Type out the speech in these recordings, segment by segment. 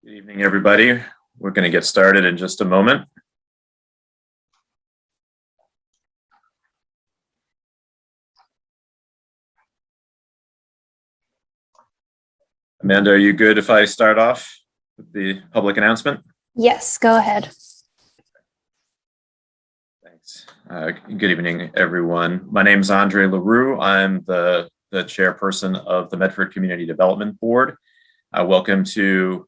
Good evening, everybody. We're going to get started in just a moment. Amanda, are you good if I start off with the public announcement? Yes, go ahead. Thanks. Good evening, everyone. My name is Andre LaRue. I'm the chairperson of the Medford Community Development Board. Welcome to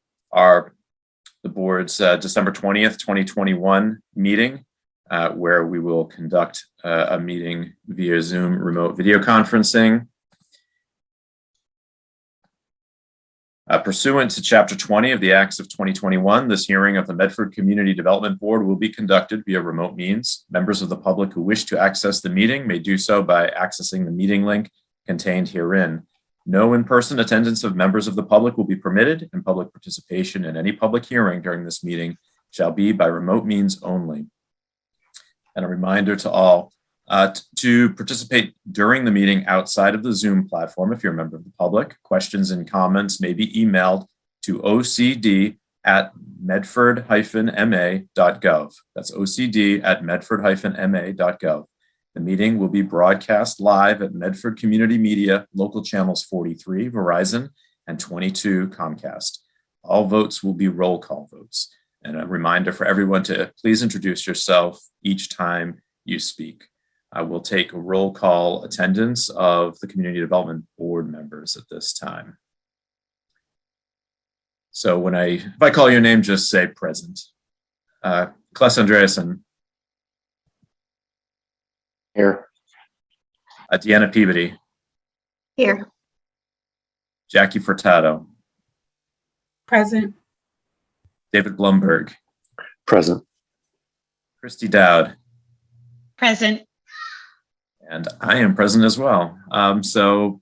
the board's December 20th, 2021 meeting, where we will conduct a meeting via Zoom remote video conferencing. Pursuant to Chapter 20 of the Acts of 2021, this hearing of the Medford Community Development Board will be conducted via remote means. Members of the public who wish to access the meeting may do so by accessing the meeting link contained herein. No in-person attendance of members of the public will be permitted, and public participation in any public hearing during this meeting shall be by remote means only. And a reminder to all, to participate during the meeting outside of the Zoom platform, if you're a member of the public, questions and comments may be emailed to ocd@medford-ma.gov. That's ocd@medford-ma.gov. The meeting will be broadcast live at Medford Community Media, local channels 43, Verizon, and 22, Comcast. All votes will be roll call votes. And a reminder for everyone to please introduce yourself each time you speak. I will take a roll call attendance of the Community Development Board members at this time. So if I call your name, just say present. Claes Andreasen. Here. Deanna Peabody. Here. Jackie Furtado. Present. David Blumberg. Present. Christy Dowd. Present. And I am present as well. So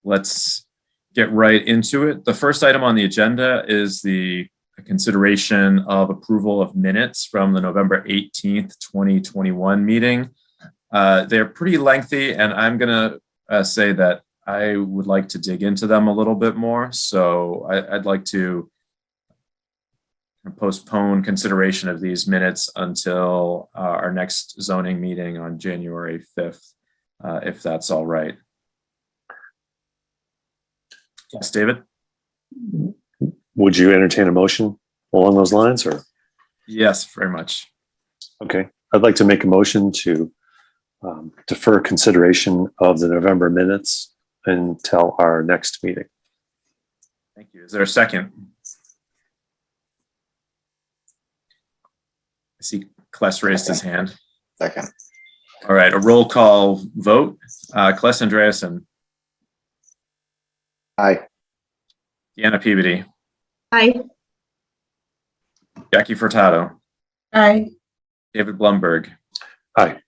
let's get right into it. The first item on the agenda is the consideration of approval of minutes from the November 18th, 2021 meeting. They're pretty lengthy, and I'm going to say that I would like to dig into them a little bit more. So I'd like to postpone consideration of these minutes until our next zoning meeting on January 5th, if that's all right. Yes, David? Would you entertain a motion along those lines, or? Yes, very much. Okay, I'd like to make a motion to defer consideration of the November minutes until our next meeting. Thank you. Is there a second? I see Claes raised his hand. Second. All right, a roll call vote. Claes Andreasen. Aye. Deanna Peabody. Aye. Jackie Furtado. Aye. David Blumberg. Aye.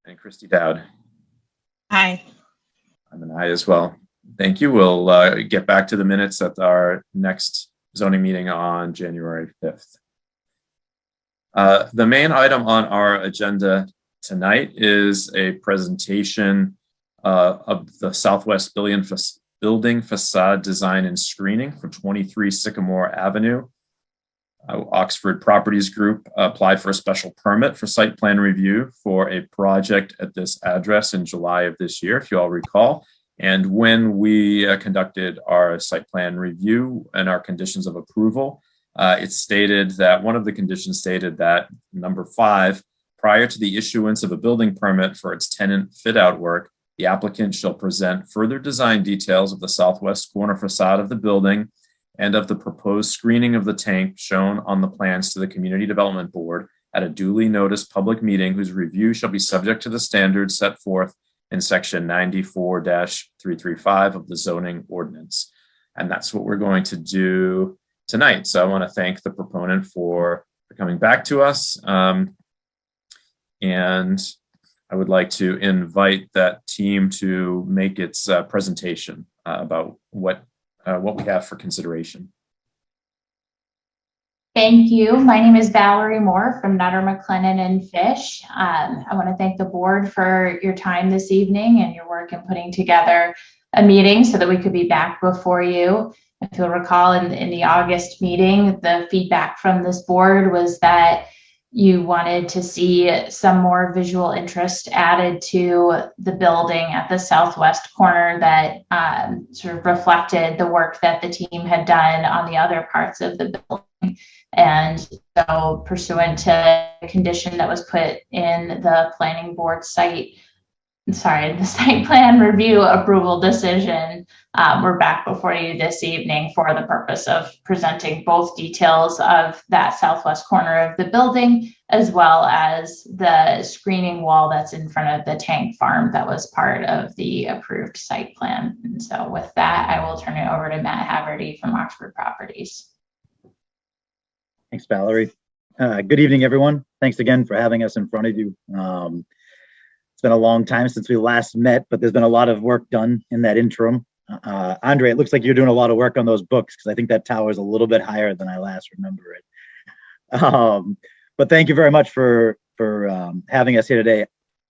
And Christy Dowd. Aye. I'm an aye as well. Thank you. We'll get back to the minutes at our next zoning meeting on January 5th. The main item on our agenda tonight is a presentation of the Southwest Building Facade Design and Screening for 23 Sycamore Avenue. Oxford Properties Group applied for a special permit for site plan review for a project at this address in July of this year, if you all recall. And when we conducted our site plan review and our conditions of approval, it stated that one of the conditions stated that number 5, prior to the issuance of a building permit for its tenant fit out work, the applicant shall present further design details of the southwest corner facade of the building and of the proposed screening of the tank shown on the plans to the Community Development Board at a duly noticed public meeting whose review shall be subject to the standards set forth in section 94-335 of the zoning ordinance. And that's what we're going to do tonight. So I want to thank the proponent for coming back to us. And I would like to invite that team to make its presentation about what we have for consideration. Thank you. My name is Valerie Moore from Nutter, McLennan and Fish. I want to thank the board for your time this evening and your work in putting together a meeting so that we could be back before you if you'll recall in the August meeting, the feedback from this board was that you wanted to see some more visual interest added to the building at the southwest corner that sort of reflected the work that the team had done on the other parts of the building. And so pursuant to the condition that was put in the planning board the site plan review approval decision, we're back before you this evening for the purpose of presenting both details of that southwest corner of the building, as well as the screening wall that's in front of the tank farm that was part of the approved site plan. And so with that, I will turn it over to Matt Haverty from Oxford Properties. Thanks, Valerie. Good evening, everyone. Thanks again for having us in front of you. It's been a long time since we last met, but there's been a lot of work done in that interim. Andre, it looks like you're doing a lot of work on those books because I think that tower is a little bit higher than I last remember it. But thank you very much for having us here today.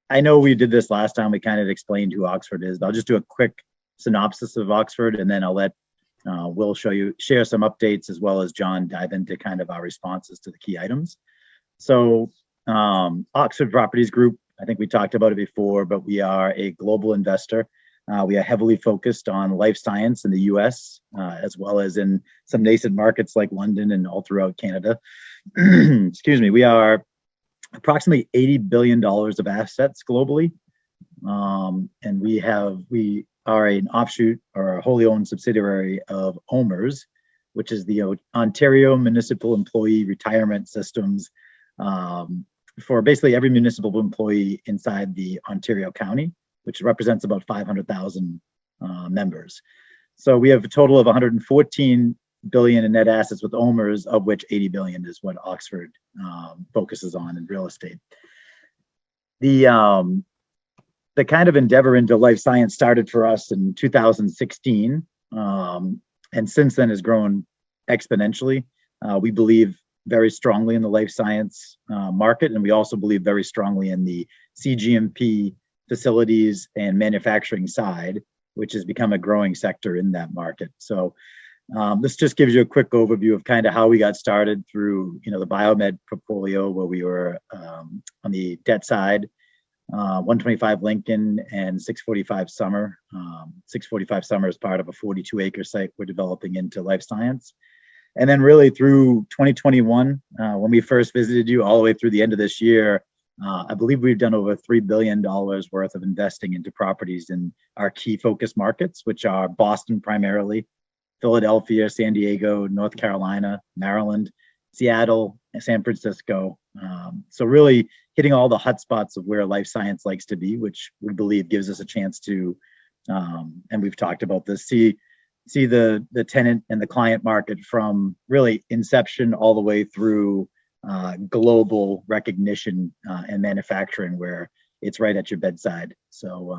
I know we did this last time. We kind of explained who Oxford is, but I'll just do a quick synopsis of Oxford, and then I'll let Will share some updates, as well as John dive into kind of our responses to the key items. So Oxford Properties Group, I think we talked about it before, but we are a global investor. We are heavily focused on life science in the US, as well as in some nascent markets like London and all throughout Canada. Excuse me. We are approximately $80 billion of assets globally. And we are an offshoot or a wholly owned subsidiary of OMERS, which is the Ontario Municipal Employee Retirement Systems, for basically every municipal employee inside the Ontario County, which represents about 500,000 members. So we have a total of 114 billion in net assets with OMERS, of which 80 billion is what Oxford focuses on in real estate. The kind of endeavor into life science started for us in 2016, and since then has grown exponentially. We believe very strongly in the life science market, and we also believe very strongly in the CGMP facilities and manufacturing side, which has become a growing sector in that market. So this just gives you a quick overview of kind of how we got started through, the Biomed portfolio, where we were on the debt side, 125 Lincoln and 645 Summer. 645 Summer is part of a 42-acre site we're developing into life science. And then really through 2021, when we first visited you, all the way through the end of this year, I believe we've done over $3 billion worth of investing into properties in our key focus markets, which are Boston primarily, Philadelphia, San Diego, North Carolina, Maryland, Seattle, and San Francisco. So really hitting all the hotspots of where life science likes to be, which we believe gives us a chance to, and we've talked about this, see the tenant and the client market from really inception all the way through global recognition and manufacturing, where it's right at your bedside. So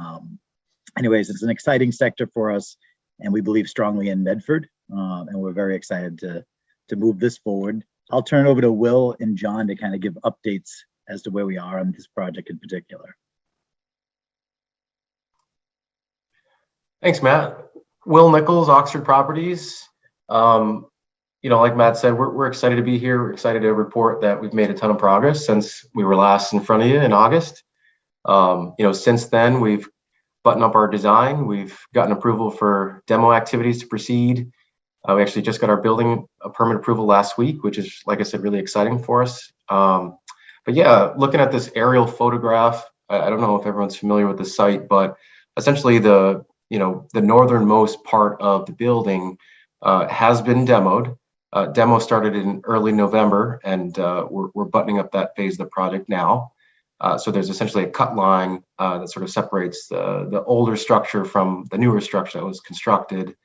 anyways, it's an exciting sector for us, and we believe strongly in Medford, and we're very excited to move this forward. I'll turn it over to Will and John to kind of give updates as to where we are on this project in particular. Thanks, Matt. Will Nichols, Oxford Properties. Like Matt said, we're excited to be here. We're excited to report that we've made a ton of progress since we were last in front of you in August. Since then, we've buttoned up our design. We've gotten approval for demo activities to proceed. We actually just got our building permit approval last week, which is, like I said, really exciting for us. But yeah, looking at this aerial photograph, I don't know if everyone's familiar with the site, but essentially the northernmost part of the building has been demoed. Demo started in early November, and we're buttoning up that phase of the project now. So there's essentially a cut line that sort of separates the older structure from the newer structure that was constructed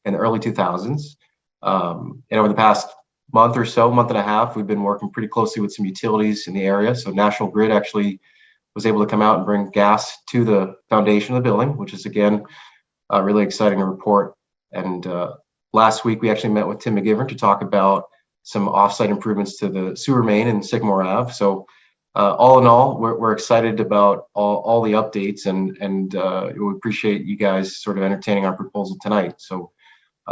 in the early 2000s. And over the past month and a half, we've been working pretty closely with some utilities in the area. So National Grid actually was able to come out and bring gas to the foundation of the building, which is, again, really exciting to report. And last week, we actually met with Tim McGivern to talk about some offsite improvements to the sewer main in Sycamore Ave. So all in all, we're excited about all the updates, and we appreciate you guys sort of entertaining our proposal tonight. So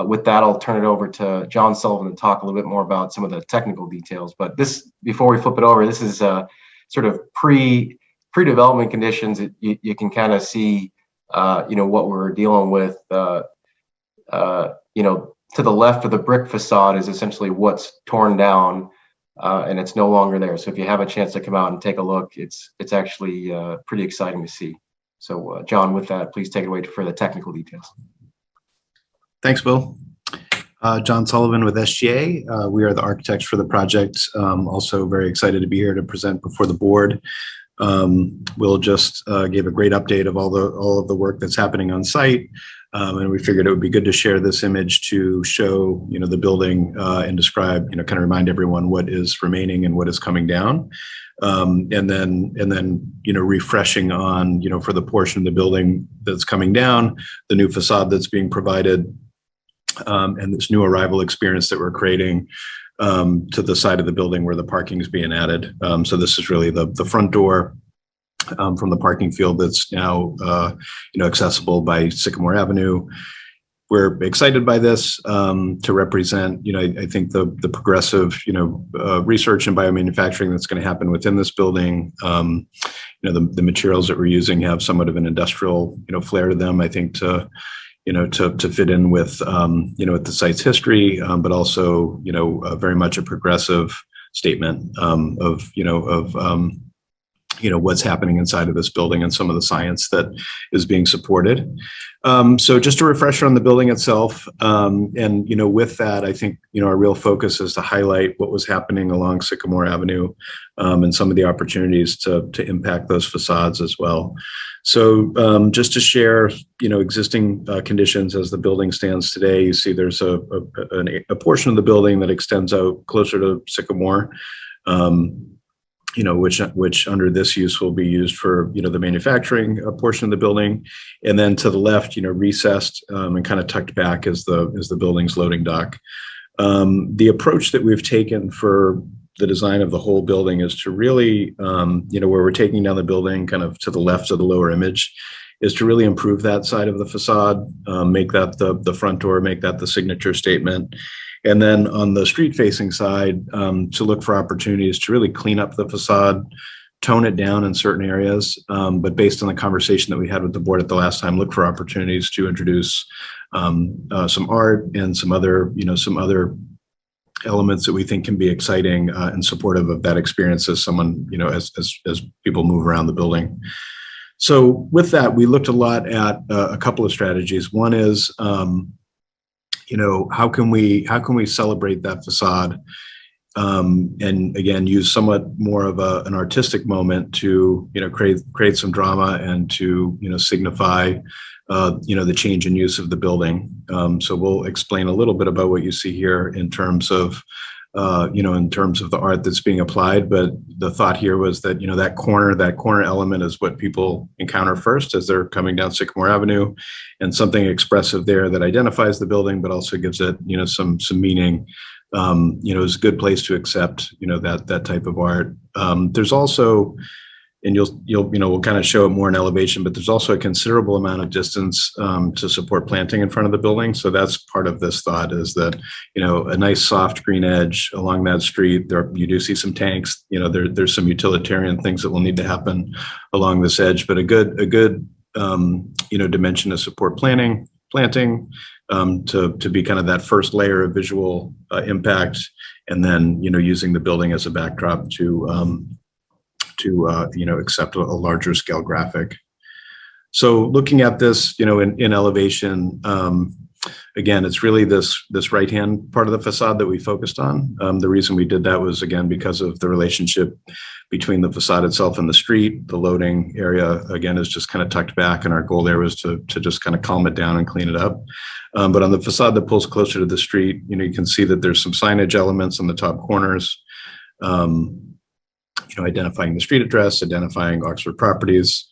With that, I'll turn it over to John Sullivan to talk a little bit more about some of the technical details. But this, before we flip it over, this is sort of pre-development conditions. You can kind of see, what we're dealing with. To the left of the brick facade is essentially what's torn down, and it's no longer there. So if you have a chance to come out and take a look, it's actually pretty exciting to see. So John, with that, please take it away for the technical details. Thanks, Bill. John Sullivan with SGA. We are the architects for the project. Also very excited to be here to present before the board. Will just gave a great update of all of the work that's happening on site. And we figured it would be good to share this image to show, the building and describe, kind of remind everyone what is remaining and what is coming down. And then, refreshing on, for the portion of the building that's coming down, the new facade that's being provided, and this new arrival experience that we're creating to the side of the building where the parking is being added. So this is really the front door from the parking field that's now, accessible by Sycamore Avenue. We're excited by this to represent, I think the progressive, research and biomanufacturing that's going to happen within this building. The materials that we're using have somewhat of an industrial, flair to them, I think, to fit in with, with the site's history, but also, very much a progressive statement of what's happening inside of this building and some of the science that is being supported. So just a refresher on the building itself. And, with that, I think, our real focus is to highlight what was happening along Sycamore Avenue and some of the opportunities to impact those facades as well. So just to share, existing conditions as the building stands today, you see there's a portion of the building that extends out closer to Sycamore, which under this use will be used for, the manufacturing portion of the building. And then to the left, recessed and kind of tucked back is the building's loading dock. The approach that we've taken for the design of the whole building is to really, where we're taking down the building kind of to the left of the lower image, is to really improve that side of the facade, make that the front door, make that the signature statement. And then on the street facing side, to look for opportunities to really clean up the facade, tone it down in certain areas. But based on the conversation that we had with the board at the last time, look for opportunities to introduce some art and some other elements that we think can be exciting and supportive of that experience as someone, as people move around the building. So with that, we looked a lot at a couple of strategies. One is, how can we celebrate that facade and again use somewhat more of an artistic moment to create some drama and to signify the change in use of the building. So we'll explain a little bit about what you see here in terms of the art that's being applied. But the thought here was that that corner element is what people encounter first as they're coming down Sycamore Avenue, and something expressive there that identifies the building, but also gives it some meaning. Is a good place to accept that type of art. There's also, and we'll kind of show it more in elevation, but there's also a considerable amount of distance to support planting in front of the building. So that's part of this thought, is that, a nice soft green edge along that street. There, you do see some tanks, there's some utilitarian things that will need to happen along this edge, but a good dimension to support planting to be kind of that first layer of visual impact. And then, using the building as a backdrop to accept a larger scale graphic. So looking at this, in elevation, again, it's really this right-hand part of the facade that we focused on. The reason we did that was, again, because of the relationship between the facade itself and the street. The loading area, again, is just kind of tucked back, and our goal there was to just kind of calm it down and clean it up. But on the facade that pulls closer to the street, you can see that there's some signage elements on the top corners. Identifying the street address, identifying Oxford Properties,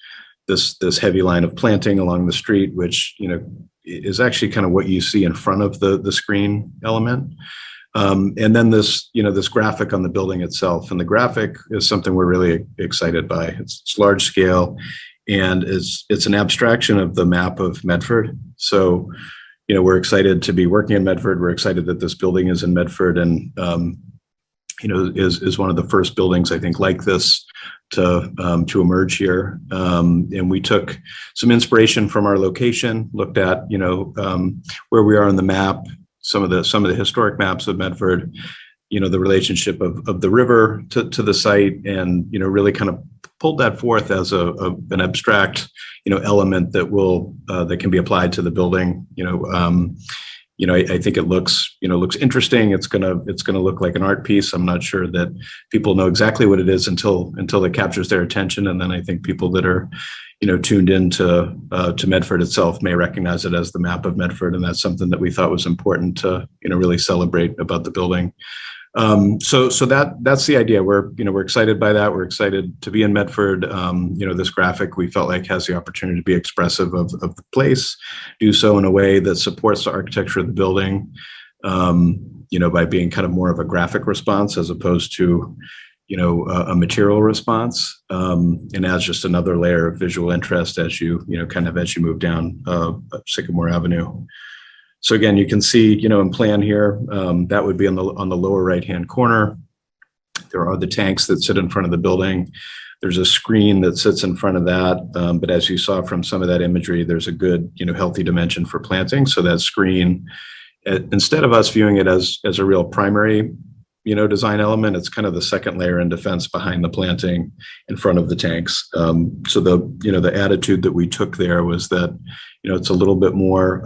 this heavy line of planting along the street, which is actually kind of what you see in front of the screen element. And then this graphic on the building itself, and the graphic is something we're really excited by. It's large scale, and it's an abstraction of the map of Medford. So we're excited to be working in Medford. We're excited that this building is in Medford, and is one of the first buildings, I think, like this to emerge here. And we took some inspiration from our location, looked at where we are on the map, some of the historic maps of Medford, the relationship of the river to the site, and really kind of pulled that forth as an abstract element that can be applied to the building. I think it looks interesting. It's gonna look like an art piece. I'm not sure that people know exactly what it is until it captures their attention, and then I think people that are tuned into to Medford itself may recognize it as the map of Medford, and that's something that we thought was important to really celebrate about the building. So that's the idea. We're excited by that. We're excited to be in Medford. This graphic we felt like has the opportunity to be expressive of the place, do so in a way that supports the architecture of the building, by being kind of more of a graphic response as opposed to, a material response, and adds just another layer of visual interest as you move down Sycamore Avenue. So again, you can see, in plan here, that would be on the lower right-hand corner. There are the tanks that sit in front of the building. There's a screen that sits in front of that. But as you saw from some of that imagery, there's a good, healthy dimension for planting. So that screen, instead of us viewing it as a real primary, design element, it's kind of the second layer in defense behind the planting in front of the tanks. So the attitude that we took there was that, it's a little bit more,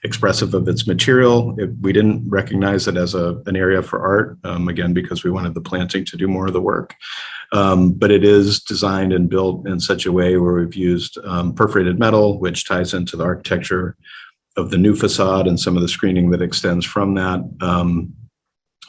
expressive of its material. We didn't recognize it as an area for art, again, because we wanted the planting to do more of the work. But it is designed and built in such a way where we've used perforated metal, which ties into the architecture of the new facade and some of the screening that extends from that.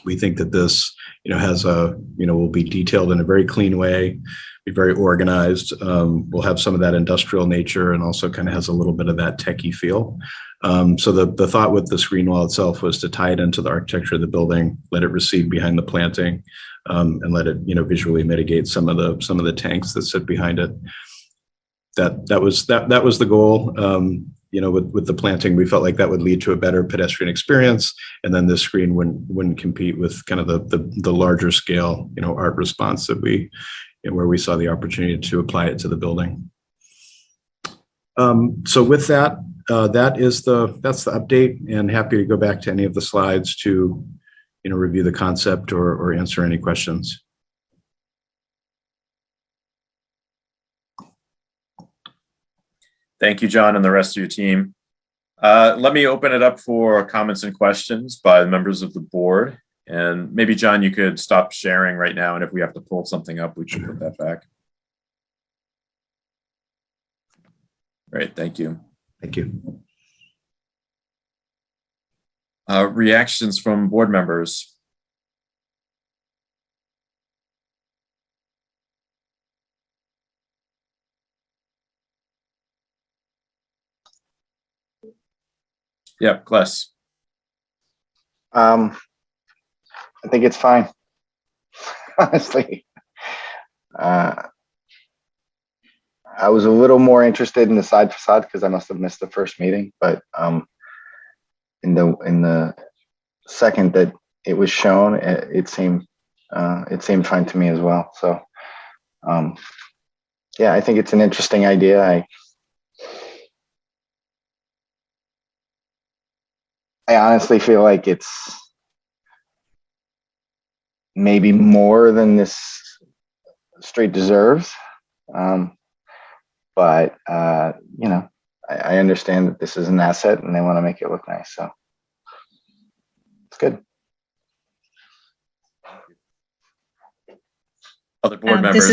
We think that this, will be detailed in a very clean way, be very organized. We'll have some of that industrial nature, and also kind of has a little bit of that techie feel. So the thought with the screen wall itself was to tie it into the architecture of the building, let it recede behind the planting, and let it visually mitigate some of the tanks that sit behind it. That was the goal. With the planting, we felt like that would lead to a better pedestrian experience, and then this screen wouldn't compete with kind of the larger scale art response that where we saw the opportunity to apply it to the building. So with that, that's the update, and happy to go back to any of the slides to review the concept or answer any questions. Thank you, John, and the rest of your team. Let me open it up for comments and questions by the members of the board. And maybe, John, you could stop sharing right now, and if we have to pull something up, we should put that back. Great, thank you. Thank you. Reactions from board members. Yeah, Kless. I think it's fine. Honestly, I was a little more interested in the side facade because I must have missed the first meeting, but in the second that it was shown, it seemed fine to me as well. So yeah, I think it's an interesting idea. I honestly feel like it's maybe more than this street deserves. But I understand that this is an asset and they want to make it look nice. So it's good. Other board members.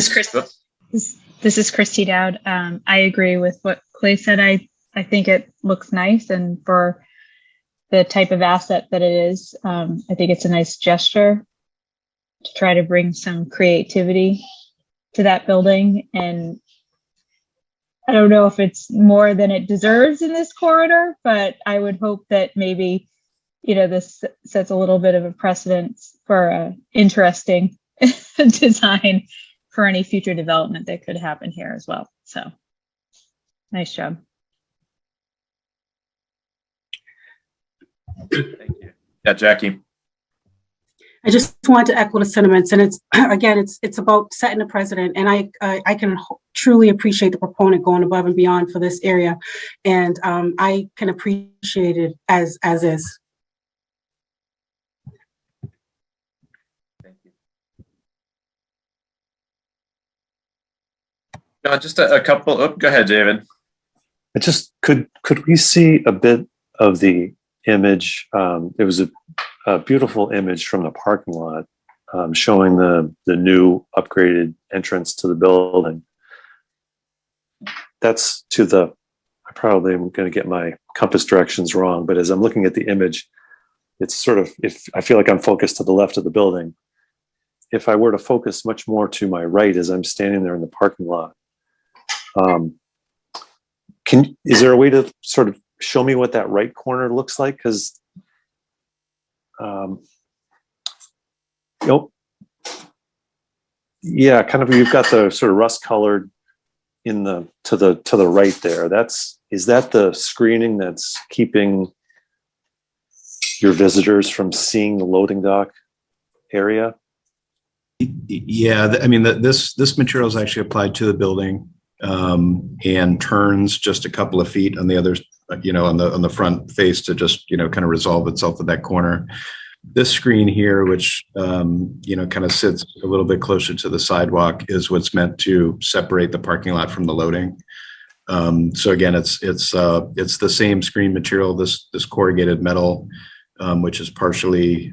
This is Christy Dowd. I agree with what Clay said. I think it looks nice, and for the type of asset that it is, I think it's a nice gesture to try to bring some creativity to that building. And I don't know if it's more than it deserves in this corridor, but I would hope that maybe, this sets a little bit of a precedent for an interesting design for any future development that could happen here as well. So nice job. Thank you. Yeah, Jackie. I just wanted to echo the sentiments, and it's again, it's about setting a precedent, and I can truly appreciate the proponent going above and beyond for this area, and I can appreciate it as is. Thank you. Just a couple. Oh, go ahead, David. I just could we see a bit of the image? It was a beautiful image from the parking lot showing the new upgraded entrance to the building. That's to the, I probably am going to get my compass directions wrong, but as I'm looking at the image, it's sort of, if I feel like I'm focused to the left of the building, if I were to focus much more to my right as I'm standing there in the parking lot, is there a way to sort of show me what that right corner looks like? Because yeah, kind of, you've got the sort of rust colored in the to the right there. Is that the screening that's keeping your visitors from seeing the loading dock area? Yeah, I mean, this material is actually applied to the building and turns just a couple of feet on the other, on the front face to just, kind of resolve itself at that corner. This screen here, which, kind of sits a little bit closer to the sidewalk, is what's meant to separate the parking lot from the loading. So again, it's the same screen material, this corrugated metal, which is partially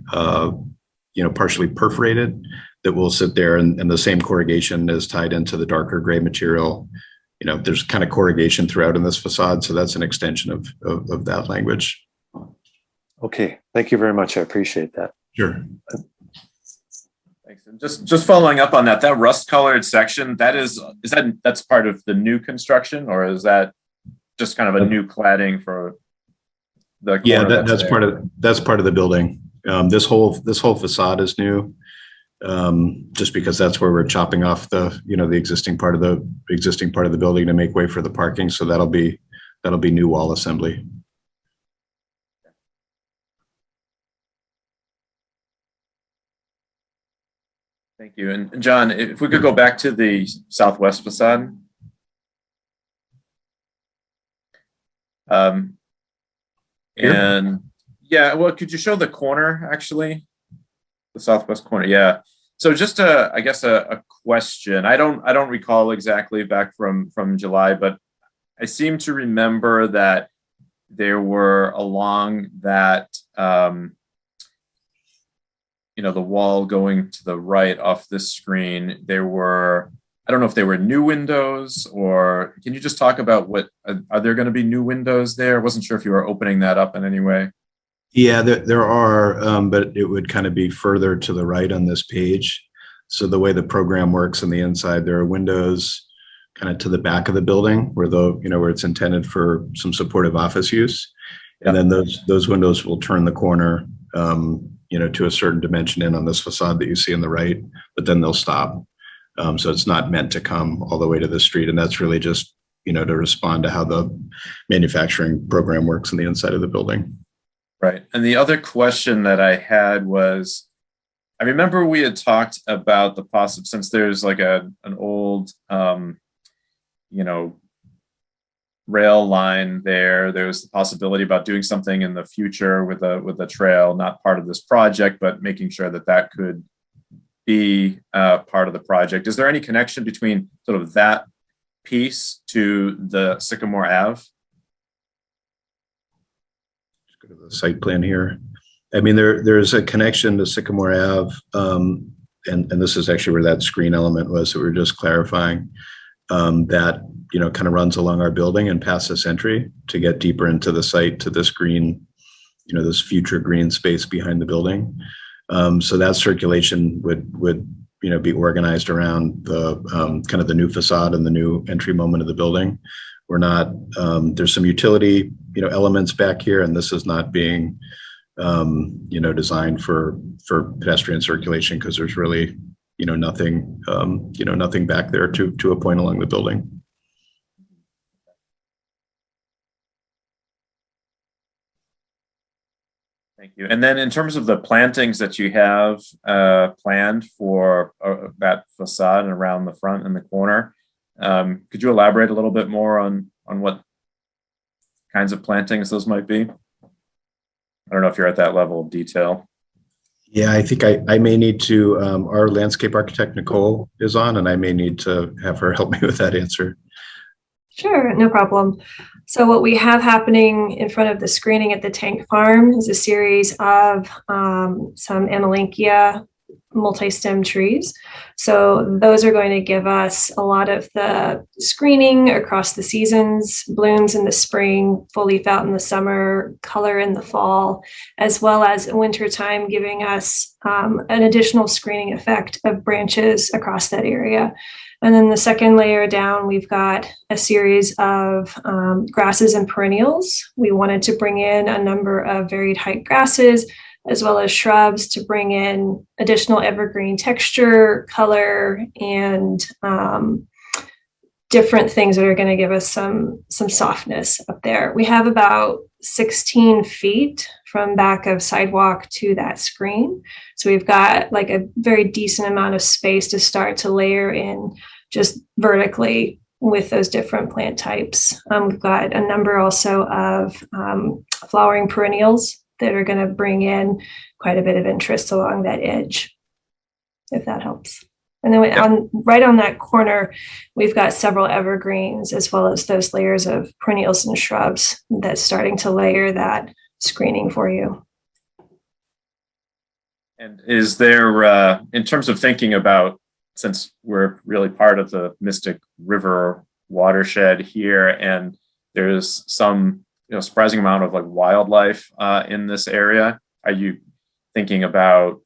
perforated, that will sit there, and the same corrugation is tied into the darker gray material. There's kind of corrugation throughout in this facade, so that's an extension of that language. Okay, thank you very much. I appreciate that. Sure. Thanks. And just following up on that rust colored section, that's part of the new construction, or is that just kind of a new cladding for the corner? Yeah, that's part of the building. This whole facade is new, just because that's where we're chopping off the existing part of the building to make way for the parking. So that'll be new wall assembly. Thank you. And John, if we could go back to the southwest facade. And yeah, well, could you show the corner, actually? The southwest corner, yeah. So just I guess a question. I don't recall exactly back from July, but I seem to remember that there were along that the wall going to the right off this screen, there were, I don't know if they were new windows, or can you just talk about are there going to be new windows there? I wasn't sure if you were opening that up in any way. Yeah, there are, but it would kind of be further to the right on this page. So the way the program works on the inside, there are windows kind of to the back of the building where where it's intended for some supportive office use. And then those windows will turn the corner, to a certain dimension in on this facade that you see on the right, but then they'll stop. So it's not meant to come all the way to the street. And that's really just, to respond to how the manufacturing program works on the inside of the building. Right. And the other question that I had was, I remember we had talked about the possible, since there's like an old, rail line there. There's the possibility about doing something in the future with a trail, not part of this project, but making sure that could be part of the project. Is there any connection between sort of that piece to the Sycamore Ave? Let's go to the site plan here. I mean, there's a connection to Sycamore Ave, and this is actually where that screen element was that we were just clarifying. That kind of runs along our building and past this entry to get deeper into the site to this green, this future green space behind the building. So that circulation would be organized around the kind of the new facade and the new entry moment of the building. We're not, there's some utility, elements back here, and this is not being, designed for pedestrian circulation, because there's really, nothing, nothing back there to a point along the building. Thank you. And then in terms of the plantings that you have planned for that facade and around the front and the corner, could you elaborate a little bit more on what kinds of plantings those might be? I don't know if you're at that level of detail. Yeah, I think I may need to, our landscape architect, Nicole, is on, and I may need to have her help me with that answer. Sure, no problem. So what we have happening in front of the screening at the tank farm is a series of some Amelanchier multi-stem trees. So those are going to give us a lot of the screening across the seasons, blooms in the spring, full leaf out in the summer, color in the fall, as well as wintertime, giving us an additional screening effect of branches across that area. And then the second layer down, we've got a series of grasses and perennials. We wanted to bring in a number of varied height grasses, as well as shrubs, to bring in additional evergreen texture, color, and different things that are going to give us some softness up there. We have about 16 feet from back of sidewalk to that screen. So we've got like a very decent amount of space to start to layer in just vertically with those different plant types. We've got a number also of flowering perennials that are going to bring in quite a bit of interest along that edge, if that helps. And then right on that corner, we've got several evergreens, as well as those layers of perennials and shrubs that's starting to layer that screening for you. And is there, in terms of thinking about, since we're really part of the Mystic River watershed here, and there's some surprising amount of like wildlife in this area, are you thinking about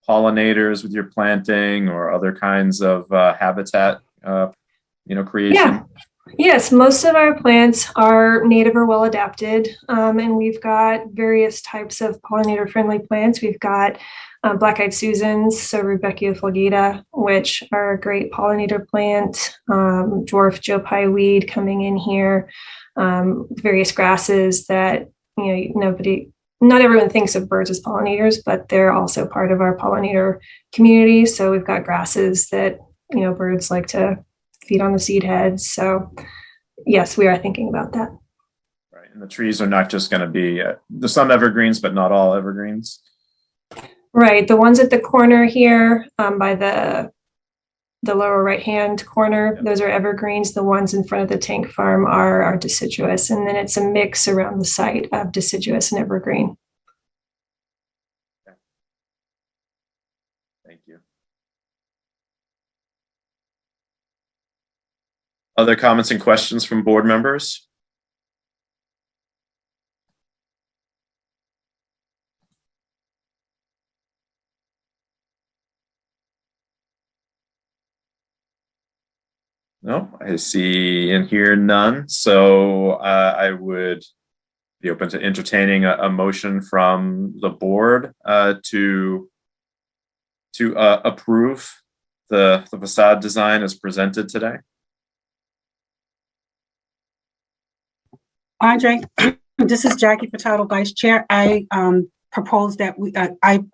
pollinators with your planting or other kinds of habitat creation? Yeah. Yes, most of our plants are native or well adapted, and we've got various types of pollinator friendly plants. We've got black-eyed Susans, so Rudbeckia fulgida, which are a great pollinator plant, dwarf Joe Pye weed coming in here, various grasses that not everyone thinks of birds as pollinators, but they're also part of our pollinator community. So we've got grasses that birds like to feed on the seed heads. So yes, we are thinking about that. Right, and the trees are not just going to be there's some evergreens, but not all evergreens. Right, the ones at the corner here by the lower right-hand corner, those are evergreens. The ones in front of the tank farm are deciduous, and then it's a mix around the site of deciduous and evergreen. Okay. Thank you. Other comments and questions from board members? No, I see and hear none. So I would be open to entertaining a motion from the board to approve the facade design as presented today. Andre, this is Jackie Furtado, Vice Chair. I propose that I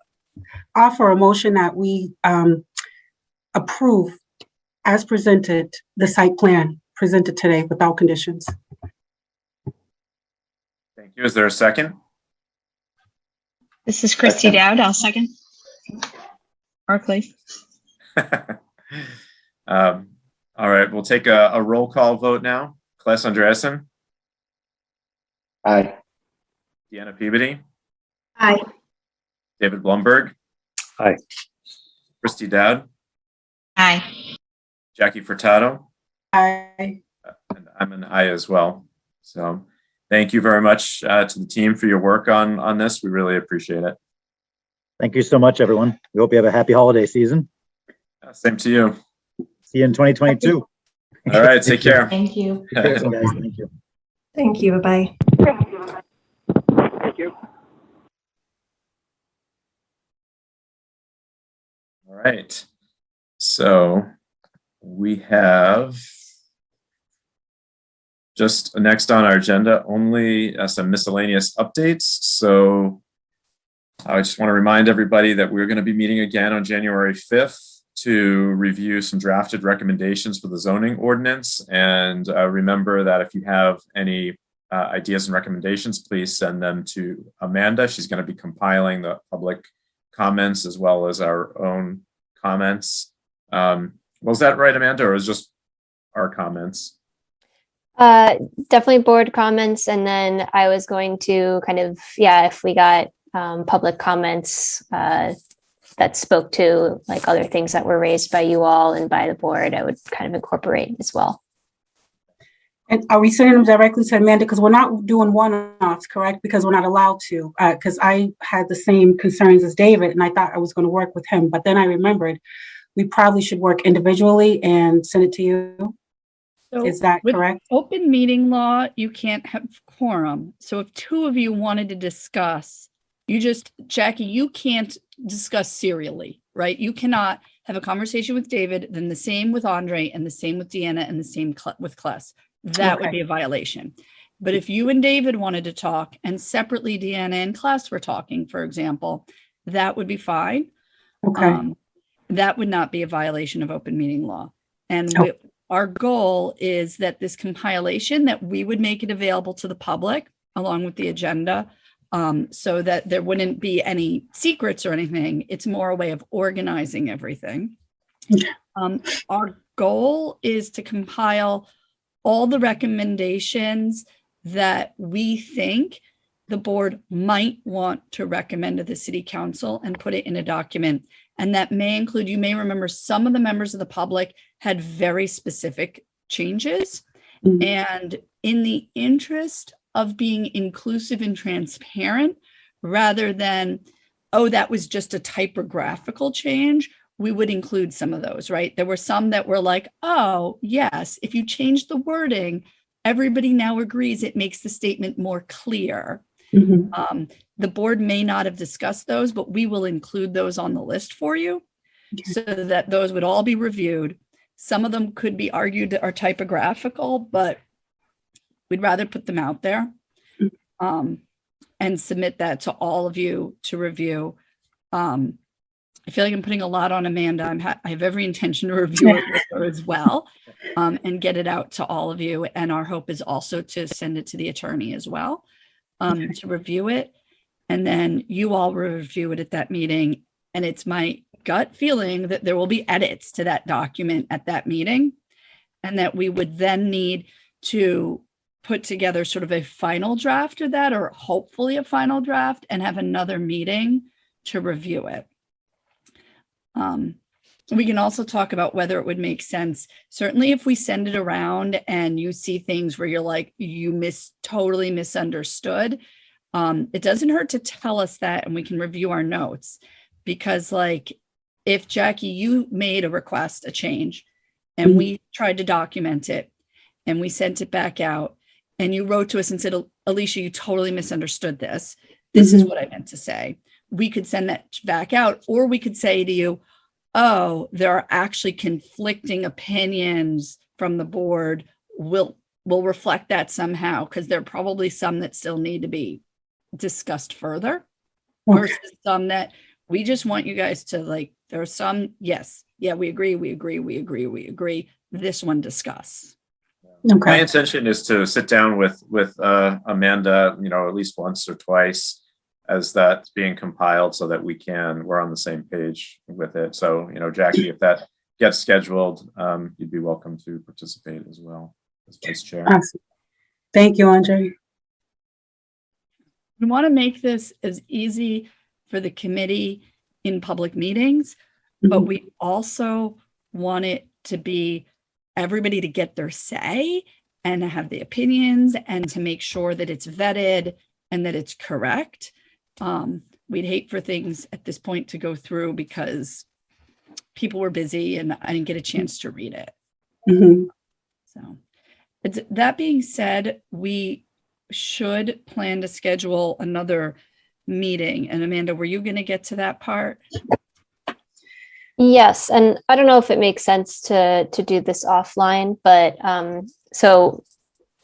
offer a motion that we approve as presented the site plan presented today without conditions. Thank you. Is there a second? This is Christy Dowd. I'll second. Barclay. All right, we'll take a roll call vote now. Claes Andreasen. Aye. Deanna Peabody. Aye. David Blumberg. Aye. Christy Dowd. Aye. Jackie Furtado. Aye. And I'm an aye as well. So thank you very much to the team for your work on this. We really appreciate it. Thank you so much, everyone. We hope you have a happy holiday season. Same to you. See you in 2022. All right, take care. Thank you. Guys, thank you. Thank you. Bye-bye. Thank you. All right. So we have Just next on our agenda, only some miscellaneous updates. So I just want to remind everybody that we're going to be meeting again on January 5th to review some drafted recommendations for the zoning ordinance. And remember that if you have any ideas and recommendations, please send them to Amanda. She's going to be compiling the public comments as well as our own comments. Was that right, Amanda, or is just our comments? Definitely board comments. And then I was going to kind of, if we got public comments that spoke to like other things that were raised by you all and by the board, I would kind of incorporate as well. And are we sending them directly to Amanda? Because we're not doing one-offs, correct? Because we're not allowed to. Because I had the same concerns as David, and I thought I was going to work with him. But then I remembered we probably should work individually and send it to you. So is that with correct? Open meeting law, you can't have quorum. So if two of you wanted to discuss, Jackie, you can't discuss serially, right? You cannot have a conversation with David, then the same with Andre, and the same with Deanna, and the same with Kless. That would be a violation. But if you and David wanted to talk and separately Deanna and Kless were talking, for example, that would be fine. Okay. That would not be a violation of open meeting law. And our goal is that this compilation, that we would make it available to the public along with the agenda, so that there wouldn't be any secrets or anything. It's more a way of organizing everything. Our goal is to compile all the recommendations that we think the board might want to recommend to the city council and put it in a document. And that may include, you may remember some of the members of the public had very specific changes. Mm-hmm. And in the interest of being inclusive and transparent, rather than, oh, that was just a typographical change, we would include some of those, right? There were some that were like, oh, yes, if you change the wording, everybody now agrees it makes the statement more clear. Mm-hmm. The board may not have discussed those, but we will include those on the list for you so that those would all be reviewed. Some of them could be argued are typographical, but we'd rather put them out there and submit that to all of you to review. I feel like I'm putting a lot on Amanda. I have every intention to review it with her as well, and get it out to all of you. And our hope is also to send it to the attorney as well, to review it. And then you all review it at that meeting. And it's my gut feeling that there will be edits to that document at that meeting, and that we would then need to put together sort of a final draft of that, or hopefully a final draft, and have another meeting to review it. We can also talk about whether it would make sense. Certainly if we send it around and you see things where you're like, you totally misunderstood, it doesn't hurt to tell us that, and we can review our notes. Because like, if Jackie, you made a request, a change, and we tried to document it and we sent it back out, and you wrote to us and said, Alicia, you totally misunderstood this. This is what I meant to say. We could send that back out, or we could say to you, oh, there are actually conflicting opinions from the board. We'll reflect that somehow, because there are probably some that still need to be discussed further, versus some that we just want you guys to like, there are some, yes, yeah, we agree. This one discuss. My intention is to sit down with Amanda, at least once or twice as that's being compiled, so that we're on the same page with it. So, Jackie, if that gets scheduled, you'd be welcome to participate as well as vice chair. Awesome. Thank you, Andre. We want to make this as easy for the committee in public meetings, but we also want it to be everybody to get their say and to have the opinions, and to make sure that it's vetted and that it's correct. We'd hate for things at this point to go through because people were busy and I didn't get a chance to read it. So that being said, we should plan to schedule another meeting. And Amanda, were you going to get to that part? Yes, and I don't know if it makes sense to do this offline, but so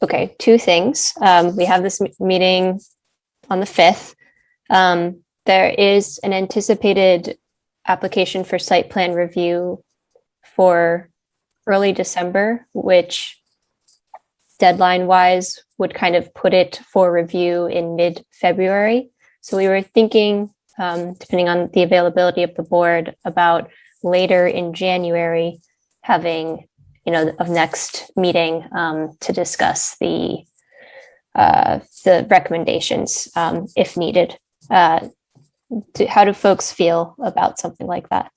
Okay, two things. We have this meeting on the 5th. There is an anticipated application for site plan review for early December, which deadline wise would kind of put it for review in mid-February. So we were thinking, depending on the availability of the board, about later in January having, of next meeting to discuss the recommendations if needed. How do folks feel about something like that?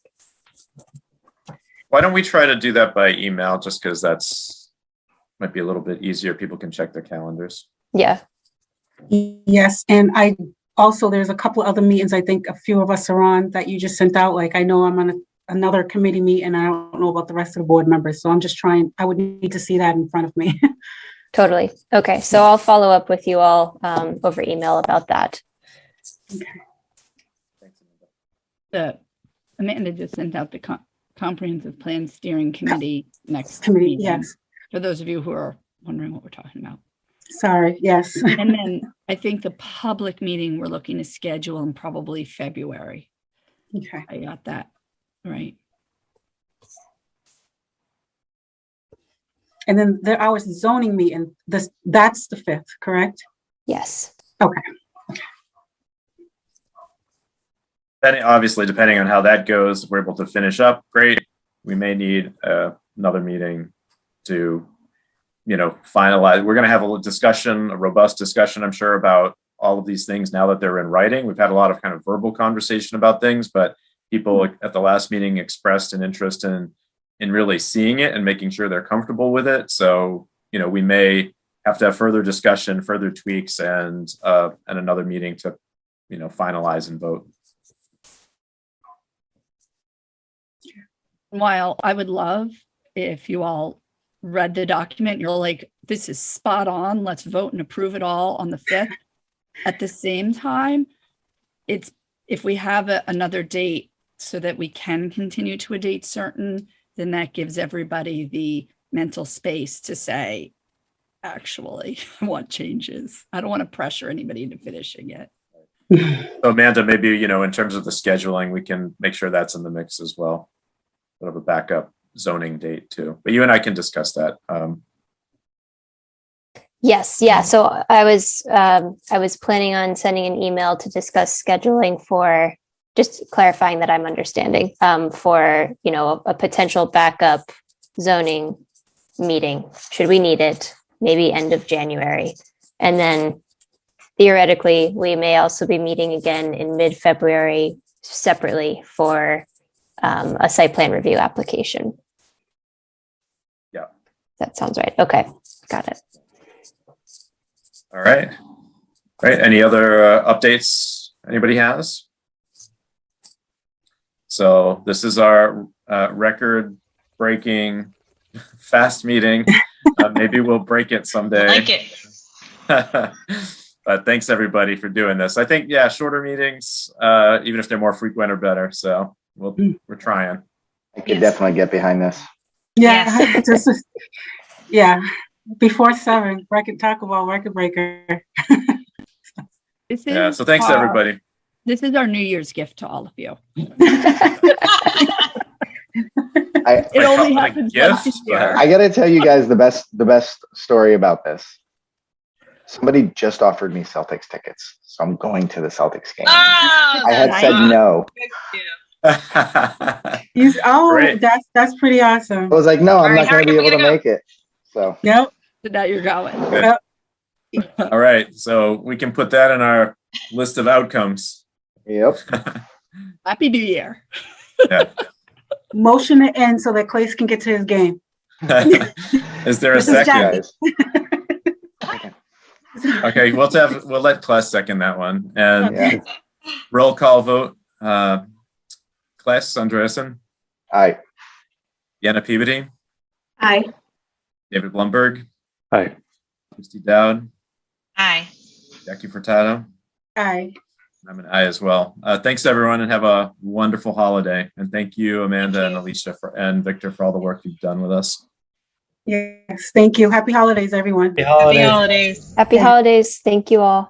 Why don't we try to do that by email, just because that's might be a little bit easier. People can check their calendars. Yeah. Yes, and there's a couple of other meetings I think a few of us are on that you just sent out. Like I know I'm on another committee meeting. I don't know about the rest of the board members. So I'm just trying, I would need to see that in front of me. Totally. Okay. So I'll follow up with you all over email about that. Amanda just sent out the comprehensive plan steering committee next Committee, meeting, yes. for those of you who are wondering what we're talking about. Sorry, yes. And then I think the public meeting we're looking to schedule in probably February. Okay. I got that right. And then our zoning meeting, that's the 5th, correct? Yes. Okay. Then obviously, depending on how that goes, if we're able to finish up, great. We may need another meeting to, finalize. We're going to have a discussion, a robust discussion, I'm sure, about all of these things now that they're in writing. We've had a lot of kind of verbal conversation about things, but people at the last meeting expressed an interest in really seeing it and making sure they're comfortable with it. So, we may have to have further discussion, further tweaks, and another meeting to, finalize and vote. While I would love if you all read the document, you're like, this is spot on, let's vote and approve it all on the 5th. At the same time, it's if we have another date so that we can continue to a date certain, then that gives everybody the mental space to say, actually, I want changes. I don't want to pressure anybody into finishing it. So Amanda, maybe, in terms of the scheduling, we can make sure that's in the mix as well. Sort of a backup zoning date too, but you and I can discuss that. Yes. Yeah. So I was planning on sending an email to discuss scheduling for, just clarifying that I'm understanding, for, a potential backup zoning meeting, should we need it, maybe end of January. And then theoretically, we may also be meeting again in mid-February separately for a site plan review application. Yeah. That sounds right. Okay. Got it. All right. Great. Any other updates anybody has? So this is our record-breaking fast meeting. Maybe we'll break it someday. Like it. But thanks everybody for doing this. I think, shorter meetings, even if they're more frequent, are better. So we're trying. I could definitely get behind this. Yeah, before 7, I can talk about record breaker. So thanks everybody. This is our New Year's gift to all of you. It only happens once a year. I gotta tell you guys the best story about this. Somebody just offered me Celtics tickets, so I'm going to the Celtics game. Oh, I had said no. Great. That's pretty awesome. I was like, no, I'm All right, not going to be able to go. make it. So Yep. So now you're going. All right. So we can put that in our list of outcomes. Yep. Happy New Year. Yeah. Motion to end so that Clace can get to his game. Is there a This is second? Guys. Okay, we'll let Claes second that one. And Yeah. roll call vote. Claes Andreessen, Aye. Deanna Peabody, Aye. David Blumberg, Hi. Christy Dowd, Hi. Jackie Furtado. Aye. I'm an aye as well. Thanks everyone, and have a wonderful holiday. And thank you, Amanda and Alicia and Victor, for all the work you've done with us. Yes, thank you. Happy holidays, everyone. Happy holidays. Happy Okay. holidays. Thank you all.